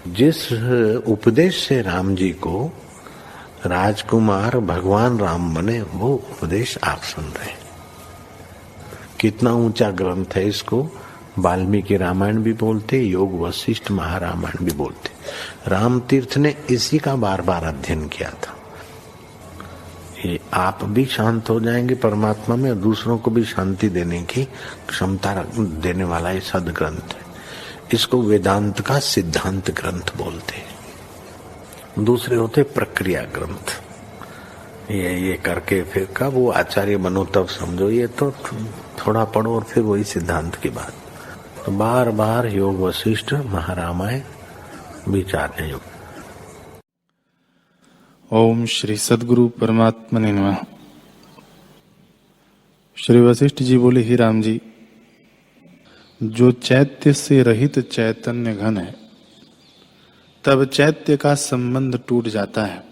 जिस उपदेश से राम जी को राजकुमार भगवान राम बने, वो उपदेश आप सुन रहे हैं। कितना ऊंचा ग्रंथ है। इसको वाल्मीकि रामायण भी बोलते, योग वशिष्ठ महारामायण भी बोलते। राम तीर्थ ने इसी का बार बार अध्ययन किया था। ये आप भी शांत हो जाएंगे परमात्मा में, और दूसरों को भी शांति देने की क्षमता देने वाला ये सदग्रंथ है। इसको वेदांत का सिद्धांत ग्रंथ बोलते हैं। दूसरे होते प्रक्रिया ग्रंथ। ये करके फिर कब वो आचार्य बनो तब समझो, ये तो थोड़ा पढ़ो और फिर वही सिद्धांत की बात। तो बार बार योग वशिष्ठ महारामायण विचारने योग। ओम श्री सद्गुरु परमात्मने नमः। श्री वशिष्ठ जी बोले, ही राम जी, जो चैत्य से रहित चैतन्य घन है, तब चैत्य का संबंध टूट जाता है।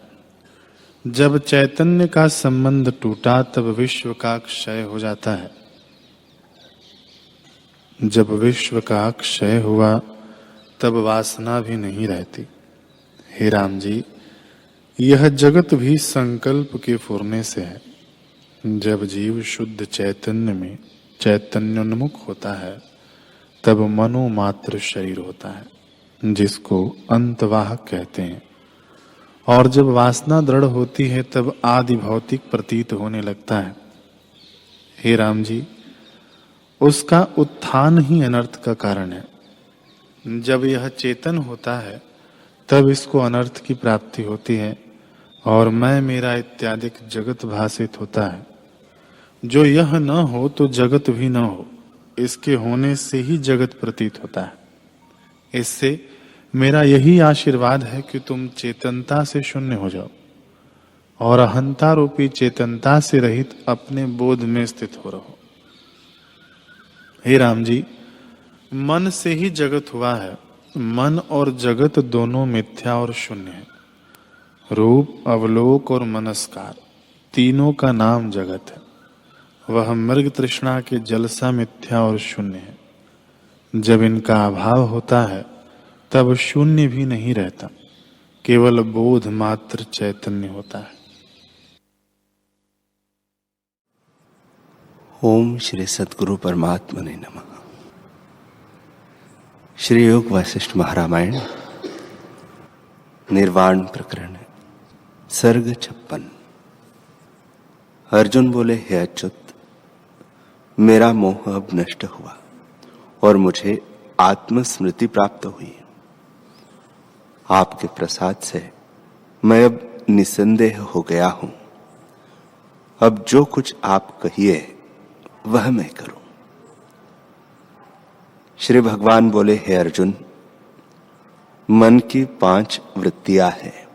जब चैतन्य का संबंध टूटा तब विश्व का क्षय हो जाता है। जब विश्व का क्षय हुआ तब वासना भी नहीं रहती। हे राम जी, यह जगत भी संकल्प के फुरने से है। जब जीव शुद्ध चैतन्य में चैतन्योन्मुख होता है तब मनोमात्र शरीर होता है, जिसको अंतवाहक कहते हैं। और जब वासना दृढ़ होती है तब आदि भौतिक प्रतीत होने लगता है। हे राम जी, उसका उत्थान ही अनर्थ का कारण है। जब यह चेतन होता है तब इसको अनर्थ की प्राप्ति होती है और मैं मेरा इत्यादि जगत भासित होता है। जो यह न हो तो जगत भी न हो, इसके होने से ही जगत प्रतीत होता है। इससे मेरा यही आशीर्वाद है कि तुम चेतनता से शून्य हो जाओ और अहंता रूपी चेतनता से रहित अपने बोध में स्थित हो रहो। हे राम जी, मन से ही जगत हुआ है। मन और जगत दोनों मिथ्या और शून्य है। रूप, अवलोक और मनस्कार तीनों का नाम जगत है। वह मृग तृष्णा के जलसा मिथ्या और शून्य है। जब इनका अभाव होता है तब शून्य भी नहीं रहता, केवल बोध मात्र चैतन्य होता है। ओम श्री सद्गुरु परमात्मने नमः। श्री योग वशिष्ठ महारामायण निर्वाण प्रकरण सर्ग 56। अर्जुन बोले, हे अच्युत, मेरा मोह अब नष्ट हुआ और मुझे आत्मस्मृति प्राप्त हुई। आपके प्रसाद से मैं अब निसंदेह हो गया हूं। अब जो कुछ आप कहिए वह मैं करूं। श्री भगवान बोले, हे अर्जुन, मन की 5 वृत्तियां हैं: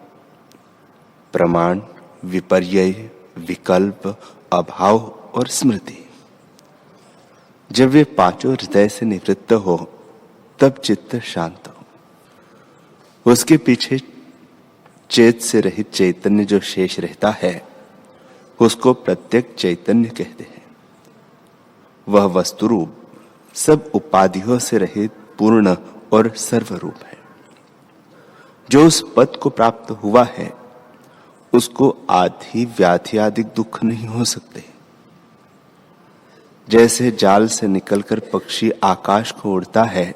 प्रमाण, विपर्यय, विकल्प, अभाव और स्मृति। जब वे पांचों हृदय से निवृत्त हो तब चित्त शांत हो। उसके पीछे चेत से रहित चैतन्य जो शेष रहता है उसको प्रत्यक्ष चैतन्य कहते हैं। वह वस्तुरूप सब उपाधियों से रहित पूर्ण और सर्वरूप है। जो उस पद को प्राप्त हुआ है उसको आदि व्याधि आदि दुख नहीं हो सकते। जैसे जाल से निकलकर पक्षी आकाश को उड़ता है,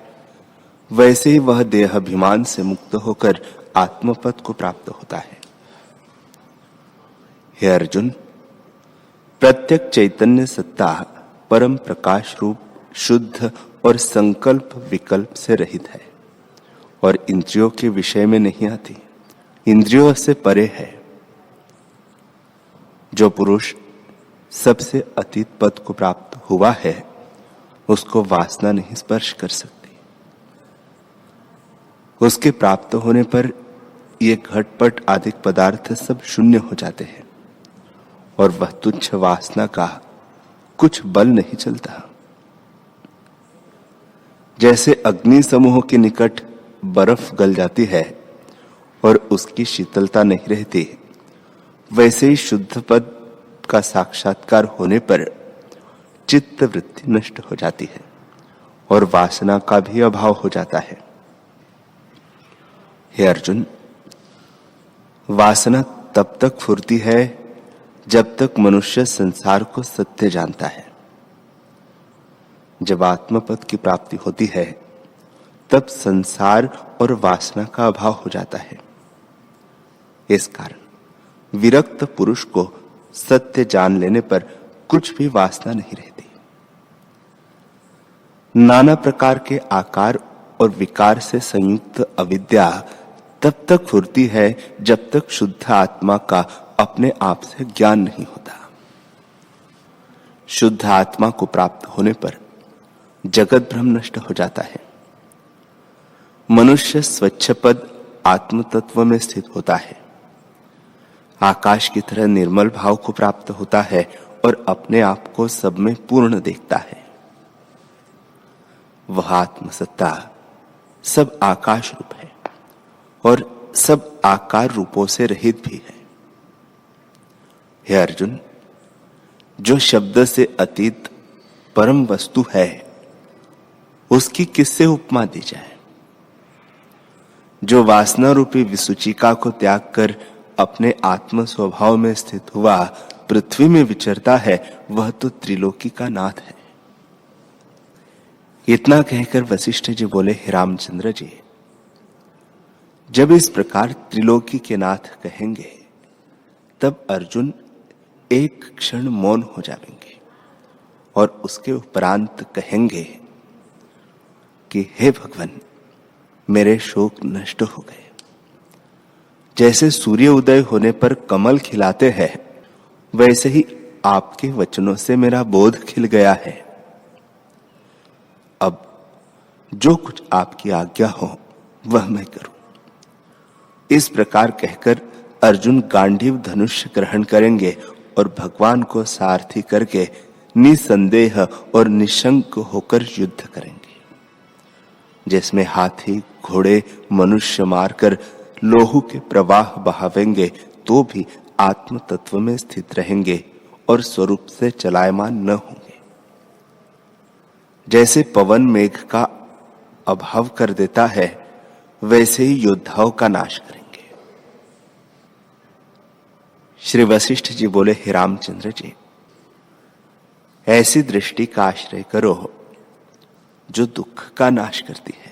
वैसे ही वह देह अभिमान से मुक्त होकर आत्मपद को प्राप्त होता है। हे अर्जुन, प्रत्यक्ष चैतन्य सत्ता परम प्रकाश रूप, शुद्ध और संकल्प विकल्प से रहित है और इंद्रियों के विषय में नहीं आती, इंद्रियों से परे है। जो पुरुष सबसे अतीत पद को प्राप्त हुआ है उसको वासना नहीं स्पर्श कर सकती। उसके प्राप्त होने पर ये घटपट आदि पदार्थ सब शून्य हो जाते हैं और वह तुच्छ वासना का कुछ बल नहीं चलता। जैसे अग्नि समूह के निकट बर्फ गल जाती है और उसकी शीतलता नहीं रहती, वैसे ही शुद्ध पद का साक्षात्कार होने पर चित्त वृत्ति नष्ट हो जाती है और वासना का भी अभाव हो जाता है। हे अर्जुन, वासना तब तक फुरती है जब तक मनुष्य संसार को सत्य जानता है। जब आत्मपद की प्राप्ति होती है तब संसार और वासना का अभाव हो जाता है। इस कारण विरक्त पुरुष को सत्य जान लेने पर कुछ भी वासना नहीं रहती। नाना प्रकार के आकार और विकार से संयुक्त अविद्या तब तक फुरती है जब तक शुद्ध आत्मा का अपने आप से ज्ञान नहीं होता। शुद्ध आत्मा को प्राप्त होने पर जगत भ्रम नष्ट हो जाता है। मनुष्य स्वच्छपद आत्म तत्व में स्थित होता है, आकाश की तरह निर्मल भाव को प्राप्त होता है और अपने आप को सब में पूर्ण देखता है। वह आत्मसत्ता सब आकाश रूप है और सब आकार रूपों से रहित भी है। हे अर्जुन, जो शब्द से अतीत परम वस्तु है उसकी किससे उपमा दी जाए? जो वासना रूपी विसूचिका को त्याग कर अपने आत्म स्वभाव में स्थित हुआ पृथ्वी में विचरता है, वह तो त्रिलोकी का नाथ है। इतना कहकर वशिष्ठ जी बोले, हे रामचंद्र जी, जब इस प्रकार त्रिलोकी के नाथ कहेंगे तब अर्जुन एक क्षण मौन हो जाएंगे और उसके उपरांत कहेंगे कि हे भगवान, मेरे शोक नष्ट हो गए। जैसे सूर्य उदय होने पर कमल खिलाते हैं, वैसे ही आपके वचनों से मेरा बोध खिल गया है। अब जो कुछ आपकी आज्ञा हो वह मैं करूं। इस प्रकार कहकर अर्जुन गांडीव धनुष ग्रहण करेंगे और भगवान को सारथी करके निसंदेह और निशंक होकर युद्ध करेंगे, जिसमें हाथी घोड़े मनुष्य मारकर लोहू के प्रवाह बहावेंगे तो भी आत्म तत्व में स्थित रहेंगे और स्वरूप से चलायमान न होंगे। जैसे पवन मेघ का अभाव कर देता है, वैसे ही योद्धाओं का नाश करेंगे। श्री वशिष्ठ जी बोले, हे रामचंद्र जी, ऐसी दृष्टि का आश्रय करो जो दुख का नाश करती है।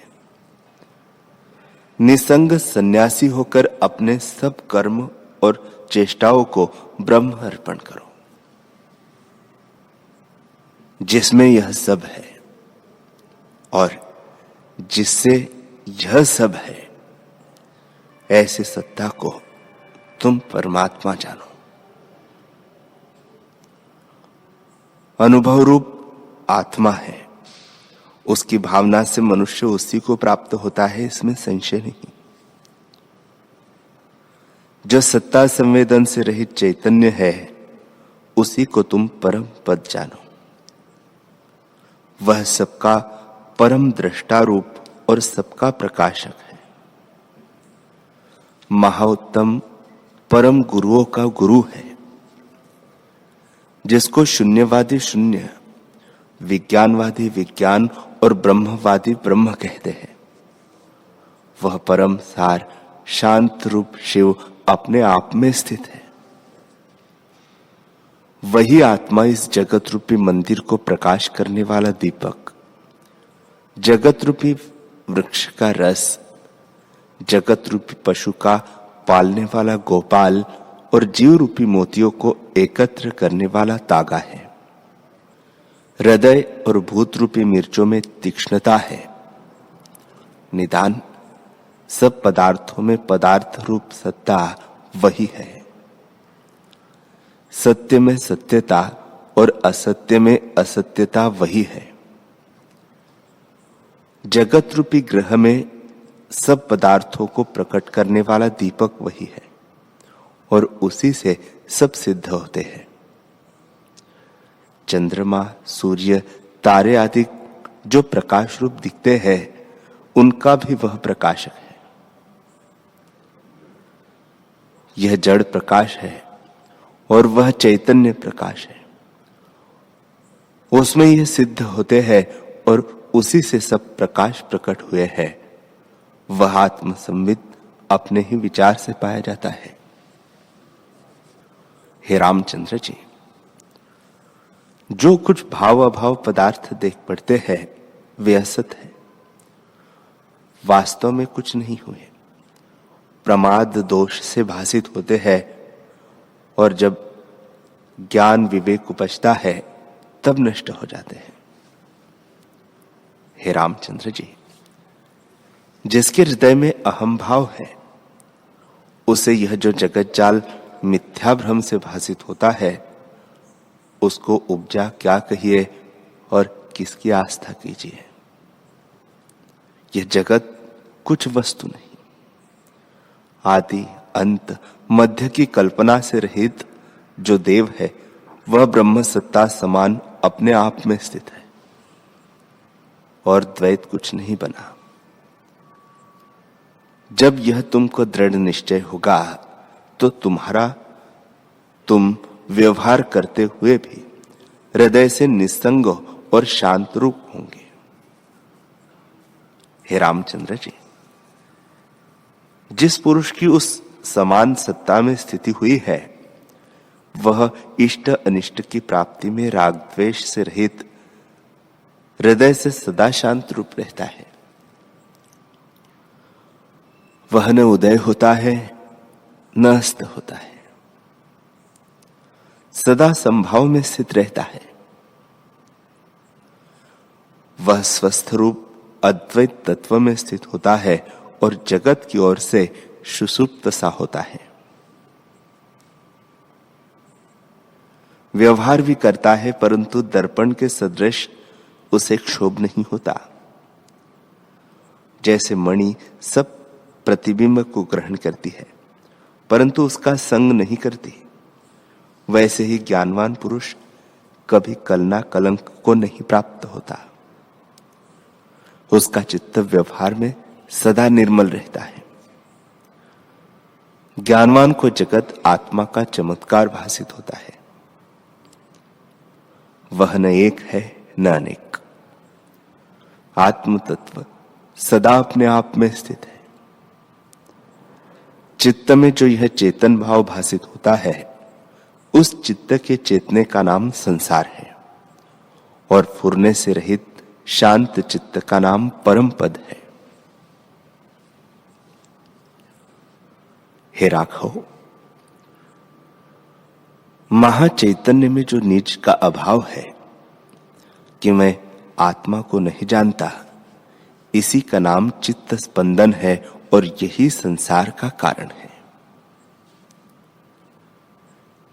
निसंग सन्यासी होकर अपने सब कर्म और चेष्टाओं को ब्रह्म अर्पण करो, जिसमें यह सब है और जिससे यह सब है, ऐसे सत्ता को तुम परमात्मा जानो। अनुभव रूप आत्मा है, उसकी भावना से मनुष्य उसी को प्राप्त होता है, इसमें संशय नहीं। जो सत्ता संवेदन से रहित चैतन्य है, उसी को तुम परम पद जानो। वह सबका परम दृष्टा रूप और सबका प्रकाशक है। महाउत्तम परम गुरुओं का गुरु है, जिसको शून्यवादी शून्य, विज्ञानवादी विज्ञान और ब्रह्मवादी ब्रह्म कहते हैं। वह परम सार शांत रूप शिव अपने आप में स्थित है। वही आत्मा इस जगत रूपी मंदिर को प्रकाश करने वाला दीपक, जगत रूपी वृक्ष का रस, जगत रूपी पशु का पालने वाला गोपाल और जीव रूपी मोतियों को एकत्र करने वाला तागा है। हृदय और भूत रूपी मिर्चों में तीक्ष्णता है। निदान सब पदार्थों में पदार्थ रूप सत्ता वही है। सत्य में सत्यता और असत्य में असत्यता वही है। जगत रूपी ग्रह में सब पदार्थों को प्रकट करने वाला दीपक वही है और उसी से सब सिद्ध होते हैं। चंद्रमा, सूर्य, तारे आदि जो प्रकाश रूप दिखते हैं, उनका भी वह प्रकाशक है। यह जड़ प्रकाश है और वह चैतन्य प्रकाश है। उसमें यह सिद्ध होते हैं और उसी से सब प्रकाश प्रकट हुए हैं। वह आत्म संवित अपने ही विचार से पाया जाता है। हे रामचंद्र जी, जो कुछ भाव अभाव पदार्थ देख पड़ते हैं वे असत है, वास्तव में कुछ नहीं हुए, प्रमाद दोष से भासित होते हैं, और जब ज्ञान विवेक उपजता है तब नष्ट हो जाते हैं। हे रामचंद्र जी, जिसके हृदय में अहम भाव है उसे यह जो जगत जाल मिथ्या भ्रम से भासित होता है, उसको उपजा क्या कहिए और किसकी आस्था कीजिए। यह जगत कुछ वस्तु नहीं, आदि अंत मध्य की कल्पना से रहित जो देव है वह ब्रह्म सत्ता समान अपने आप में स्थित है और द्वैत कुछ नहीं बना। जब यह तुमको दृढ़ निश्चय होगा तो तुम व्यवहार करते हुए भी हृदय से निस्संग और शांत रूप होंगे। हे रामचंद्र जी, जिस पुरुष की उस समान सत्ता में स्थिति हुई है वह इष्ट अनिष्ट की प्राप्ति में राग द्वेष से रहित हृदय से सदा शांत रूप रहता है। वह न उदय होता है न अस्त होता है, सदा संभाव में स्थित रहता है। वह स्वस्थ रूप अद्वैत तत्व में स्थित होता है और जगत की ओर से सुषुप्त सा होता है। व्यवहार भी करता है परंतु दर्पण के सदृश उसे क्षोभ नहीं होता। जैसे मणि सब प्रतिबिंब को ग्रहण करती है परंतु उसका संग नहीं करती, वैसे ही ज्ञानवान पुरुष कभी कलना कलंक को नहीं प्राप्त होता। उसका चित्त व्यवहार में सदा निर्मल रहता है। ज्ञानवान को जगत आत्मा का चमत्कार भासित होता है। वह न एक है न अनेक, आत्म तत्व सदा अपने आप में स्थित है। चित्त में जो यह चेतन भाव भासित होता है उस चित्त के चेतने का नाम संसार है और फुरने से रहित शांत चित्त का नाम परम पद है। हे राघव, महाचैतन्य में जो निज का अभाव है कि मैं आत्मा को नहीं जानता, इसी का नाम चित्त स्पंदन है और यही संसार का कारण है।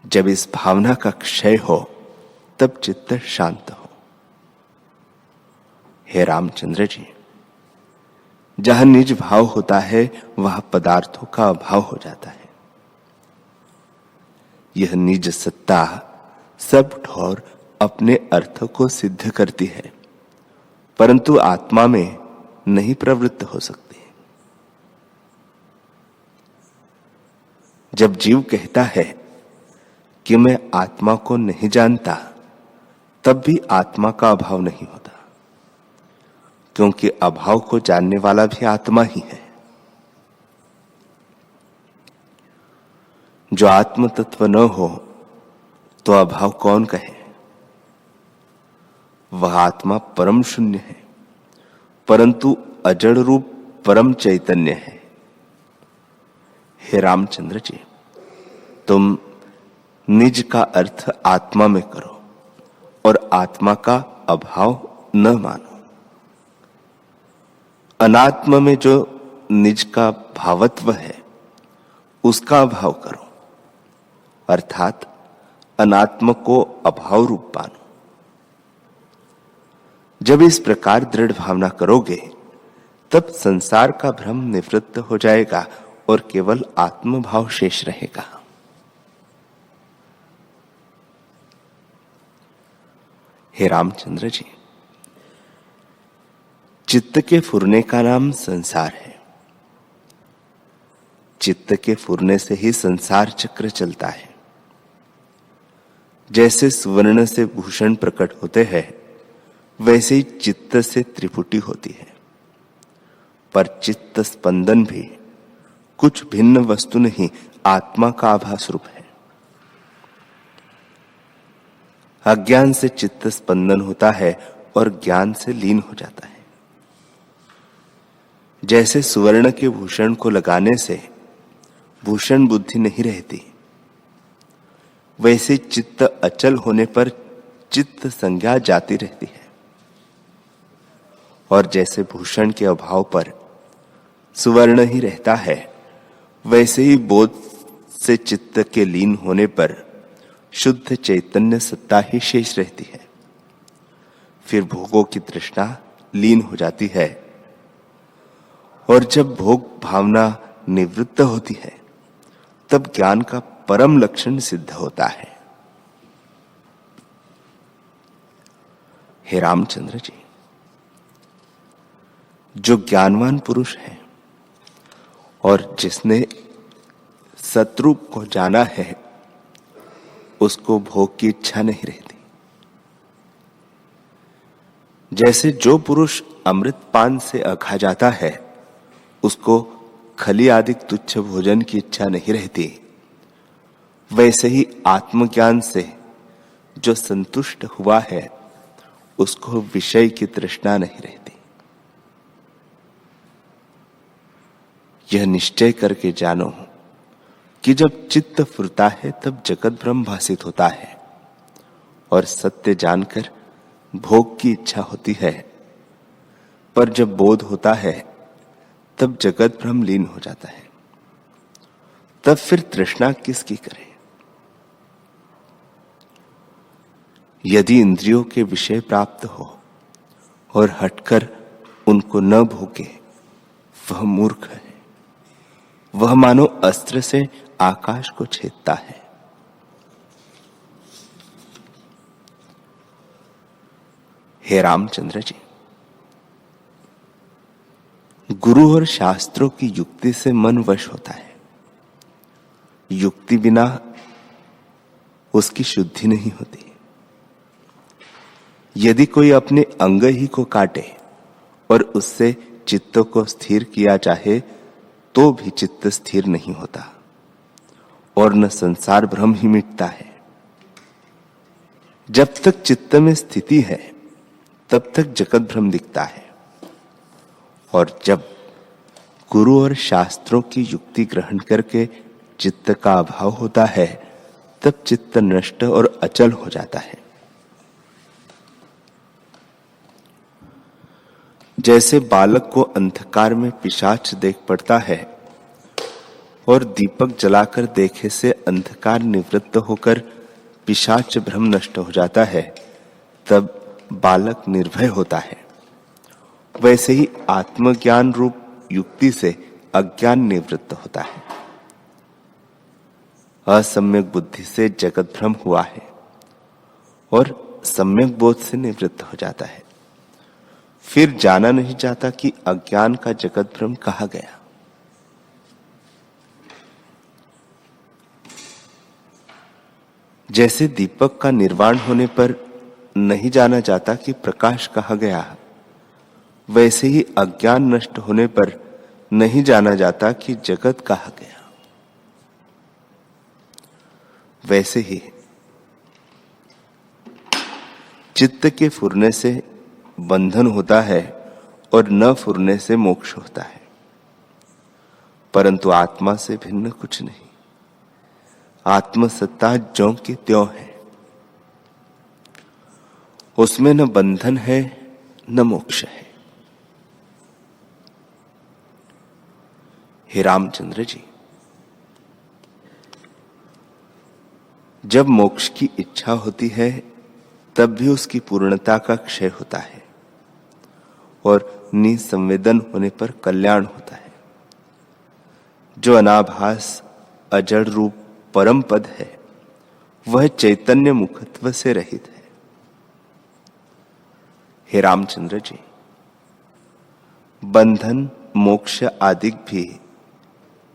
जब इस भावना का क्षय हो तब चित्त शांत हो। हे रामचंद्र जी, जहां निज भाव होता है वहां पदार्थों का अभाव हो जाता है। यह निज सत्ता सब ठोर अपने अर्थ को सिद्ध करती है परंतु आत्मा में नहीं प्रवृत्त हो सकती। जब जीव कहता है कि मैं आत्मा को नहीं जानता, तब भी आत्मा का अभाव नहीं होता, क्योंकि अभाव को जानने वाला भी आत्मा ही है। जो आत्म तत्व न हो तो अभाव कौन कहे। वह आत्मा परम शून्य है परंतु अजड़ रूप परम चैतन्य है। हे रामचंद्र जी, तुम निज का अर्थ आत्मा में करो और आत्मा का अभाव न मानो। अनात्मा में जो निज का भावत्व है उसका अभाव करो, अर्थात अनात्म को अभाव रूप मानो। जब इस प्रकार दृढ़ भावना करोगे तब संसार का भ्रम निवृत्त हो जाएगा और केवल आत्म भाव शेष रहेगा। हे रामचंद्र जी, चित्त के फुरने का नाम संसार है। चित्त के फुरने से ही संसार चक्र चलता है। जैसे सुवर्ण से भूषण प्रकट होते हैं वैसे ही चित्त से त्रिपुटी होती है, पर चित्त स्पंदन भी कुछ भिन्न वस्तु नहीं, आत्मा का आभास रूप है। अज्ञान से चित्त स्पंदन होता है और ज्ञान से लीन हो जाता है। जैसे सुवर्ण के भूषण को लगाने से भूषण बुद्धि नहीं रहती, वैसे चित्त अचल होने पर चित्त संज्ञा जाती रहती है। और जैसे भूषण के अभाव पर सुवर्ण ही रहता है, वैसे ही बोध से चित्त के लीन होने पर शुद्ध चैतन्य सत्ता ही शेष रहती है। फिर भोगों की तृष्णा लीन हो जाती है, और जब भोग भावना निवृत्त होती है, तब ज्ञान का परम लक्षण सिद्ध होता है। हे रामचंद्र जी, जो ज्ञानवान पुरुष है और जिसने सतरूप को जाना है, उसको भोग की इच्छा नहीं रहती। जैसे जो पुरुष अमृतपान से अघा जाता है, उसको खली आदि तुच्छ भोजन की इच्छा नहीं रहती, वैसे ही आत्मज्ञान से जो संतुष्ट हुआ है, उसको विषय की तृष्णा नहीं रहती। यह निश्चय करके जानो कि जब चित्त फुरता है तब जगत ब्रह्म भासित होता है, और सत्य जानकर भोग की इच्छा होती है, पर जब बोध होता है तब जगत ब्रह्म लीन हो जाता है। तब फिर तृष्णा किसकी करे? यदि इंद्रियों के विषय प्राप्त हो और हटकर उनको न भोगे, वह मूर्ख है। वह मानो अस्त्र से आकाश को छेदता है। हे रामचंद्र जी, गुरु और शास्त्रों की युक्ति से मन वश होता है। युक्ति बिना उसकी शुद्धि नहीं होती। यदि कोई अपने अंग ही को काटे और उससे चित्त को स्थिर किया चाहे, तो भी चित्त स्थिर नहीं होता, और न संसार भ्रम ही मिटता है। जब तक चित्त में स्थिति है, तब तक जगत भ्रम दिखता है, और जब गुरु और शास्त्रों की युक्ति ग्रहण करके चित्त का अभाव होता है, तब चित्त नष्ट और अचल हो जाता है। जैसे बालक को अंधकार में पिशाच देख पड़ता है और दीपक जलाकर देखे से अंधकार निवृत्त होकर पिशाच भ्रम नष्ट हो जाता है, तब बालक निर्भय होता है। वैसे ही आत्मज्ञान रूप युक्ति से अज्ञान निवृत्त होता है। असम्यक बुद्धि से जगत भ्रम हुआ है और सम्यक बोध से निवृत्त हो जाता है। फिर जाना नहीं जाता कि अज्ञान का जगत भ्रम कहाँ गया। जैसे दीपक का निर्वाण होने पर नहीं जाना जाता कि प्रकाश कहाँ गया, वैसे ही अज्ञान नष्ट होने पर नहीं जाना जाता कि जगत कहाँ गया। वैसे ही चित्त के फुरने से बंधन होता है और न फुरने से मोक्ष होता है, परंतु आत्मा से भिन्न कुछ नहीं। आत्मसत्ता ज्यों की त्यों है, उसमें न बंधन है न मोक्ष है। हे रामचंद्र जी, जब मोक्ष की इच्छा होती है, तब भी उसकी पूर्णता का क्षय होता है और निसंवेदन होने पर कल्याण होता है। जो अनाभास अजड़ रूप परम पद है, वह चैतन्य मुखत्व से रहित है। हे रामचंद्र जी, बंधन मोक्ष आदि भी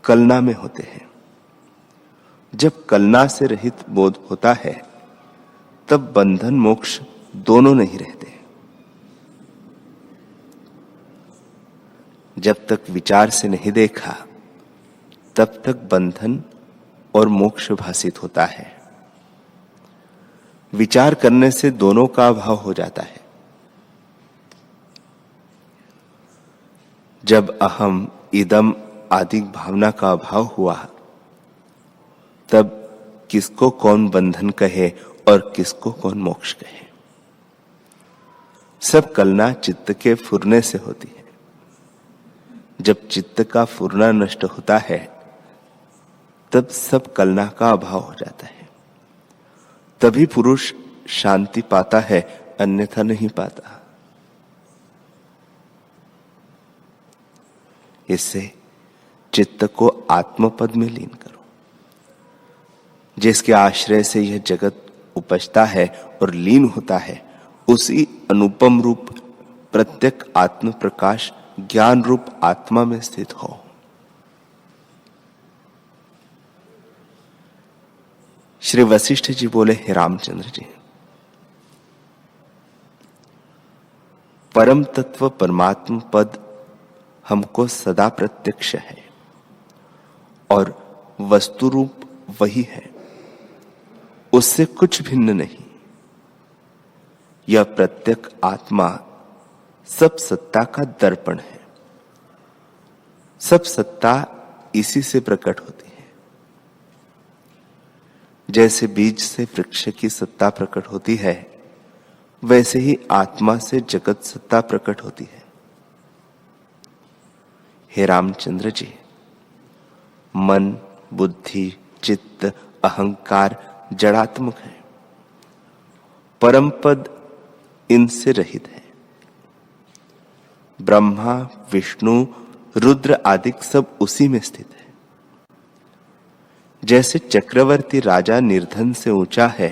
कलना में होते हैं। जब कलना से रहित बोध होता है, तब बंधन मोक्ष दोनों नहीं रहते। जब तक विचार से नहीं देखा, तब तक बंधन और मोक्ष भासित होता है। विचार करने से दोनों का अभाव हो जाता है। जब अहम इदम आदि भावना का अभाव हुआ, तब किसको कौन बंधन कहे और किसको कौन मोक्ष कहे। सब कलना चित्त के फुरने से होती है। जब चित्त का फुरना नष्ट होता है, तब सब कलना का अभाव हो जाता है। तभी पुरुष शांति पाता है, अन्यथा नहीं पाता। इससे चित्त को आत्मपद में लीन करो, जिसके आश्रय से यह जगत उपजता है और लीन होता है। उसी अनुपम रूप प्रत्यक आत्म प्रकाश ज्ञान रूप आत्मा में स्थित हो। श्री वशिष्ठ जी बोले, हे रामचंद्र जी, परम तत्व परमात्म पद हमको सदा प्रत्यक्ष है और वस्तु रूप वही है, उससे कुछ भिन्न नहीं। यह प्रत्यक आत्मा सब सत्ता का दर्पण है। सब सत्ता इसी से प्रकट होती है। जैसे बीज से वृक्ष की सत्ता प्रकट होती है, वैसे ही आत्मा से जगत सत्ता प्रकट होती है। हे रामचंद्र जी, मन, बुद्धि, चित्त, अहंकार जड़ात्मक है। परम पद इनसे रहित है। ब्रह्मा, विष्णु, रुद्र आदि सब उसी में स्थित है। जैसे चक्रवर्ती राजा निर्धन से ऊंचा है,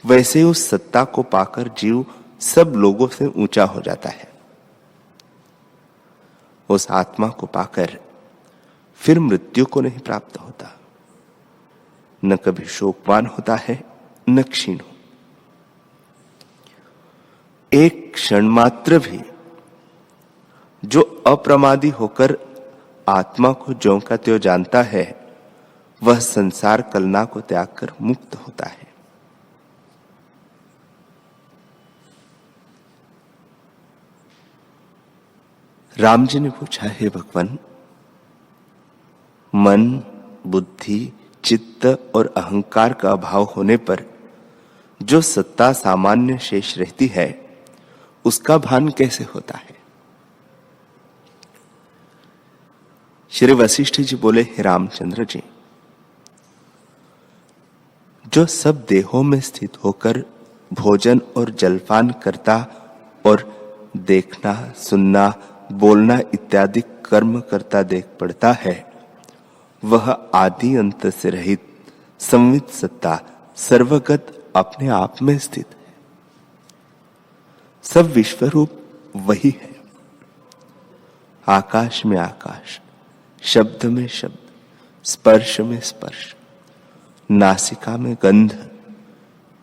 वैसे उस सत्ता को पाकर जीव सब लोगों से ऊंचा हो जाता है। उस आत्मा को पाकर फिर मृत्यु को नहीं प्राप्त होता, न कभी शोकवान होता है, न क्षीण हो। एक क्षण मात्र भी जो अप्रमादी होकर आत्मा को ज्यों का त्यों जानता है, वह संसार कलना को त्याग कर मुक्त होता है। राम जी ने पूछा, हे भगवान, मन, बुद्धि, चित्त और अहंकार का अभाव होने पर जो सत्ता सामान्य शेष रहती है, उसका भान कैसे होता है? श्री वशिष्ठ जी बोले, हे रामचंद्र जी, जो सब देहों में स्थित होकर भोजन और जलपान करता और देखना, सुनना, बोलना इत्यादि कर्म करता देख पड़ता है, वह आदि अंत से रहित संवित सत्ता सर्वगत अपने आप में स्थित है। सब विश्वरूप वही है। आकाश में आकाश, शब्द में शब्द, स्पर्श में स्पर्श, नासिका में गंध,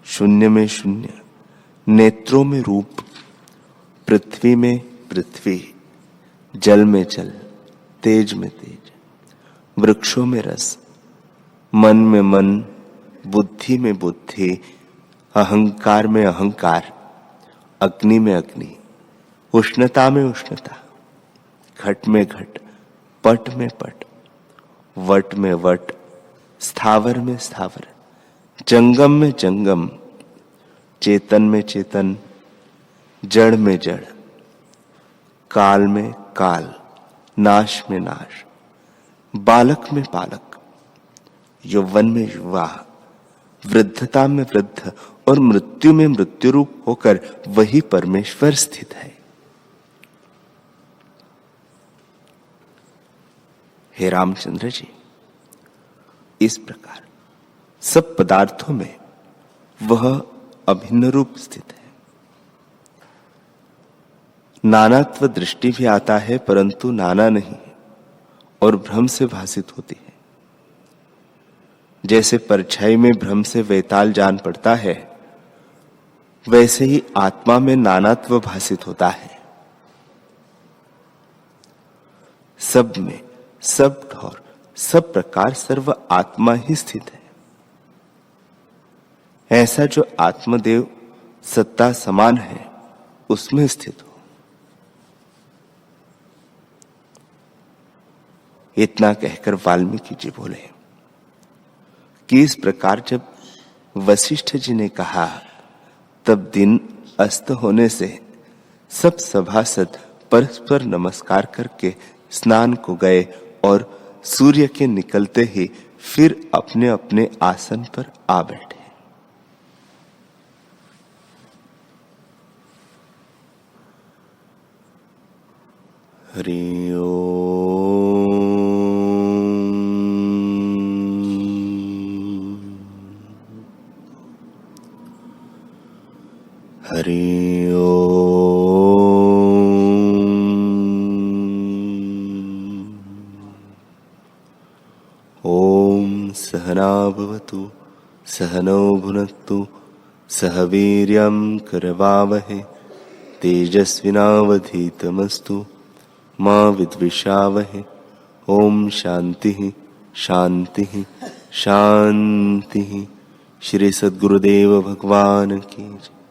शून्य में शून्य, नेत्रों में रूप, पृथ्वी में पृथ्वी, जल में जल, तेज में तेज, वृक्षों में रस, मन में मन, बुद्धि में बुद्धि, अहंकार में अहंकार, अग्नि में अग्नि, उष्णता में उष्णता, घट में घट, पट में पट, वट में वट, स्थावर में स्थावर, जंगम में जंगम, चेतन में चेतन, जड़ में जड़, काल में काल, नाश में नाश, बालक में बालक, यौवन में युवा, वृद्धता में वृद्ध और मृत्यु में मृत्यु रूप होकर वही परमेश्वर स्थित है। हे रामचंद्र जी, इस प्रकार सब पदार्थों में वह अभिन्न रूप स्थित है। नानात्व दृष्टि भी आता है, परंतु नाना नहीं और भ्रम से भासित होती है। जैसे परछाई में भ्रम से वैताल जान पड़ता है, वैसे ही आत्मा में नानात्व भासित होता है। सब में सब ठौर सब प्रकार सर्व आत्मा ही स्थित है। ऐसा जो आत्मदेव सत्ता समान है उसमें स्थित हो। इतना कहकर वाल्मीकि जी बोले कि इस प्रकार जब वशिष्ठ जी ने कहा तब दिन अस्त होने से सब सभासद परस्पर नमस्कार करके स्नान को गए और सूर्य के निकलते ही फिर अपने अपने आसन पर आ बैठे। हरि ओम। हरि ओम। सहना भवतु सहनौ भुनक्तु सह वीर्यं करवावहै तेजस्विनावधीतमस्तु मा विद्विषावहै। ओम शांति शांति शांति। श्री सद्गुरुदेव भगवान की जय।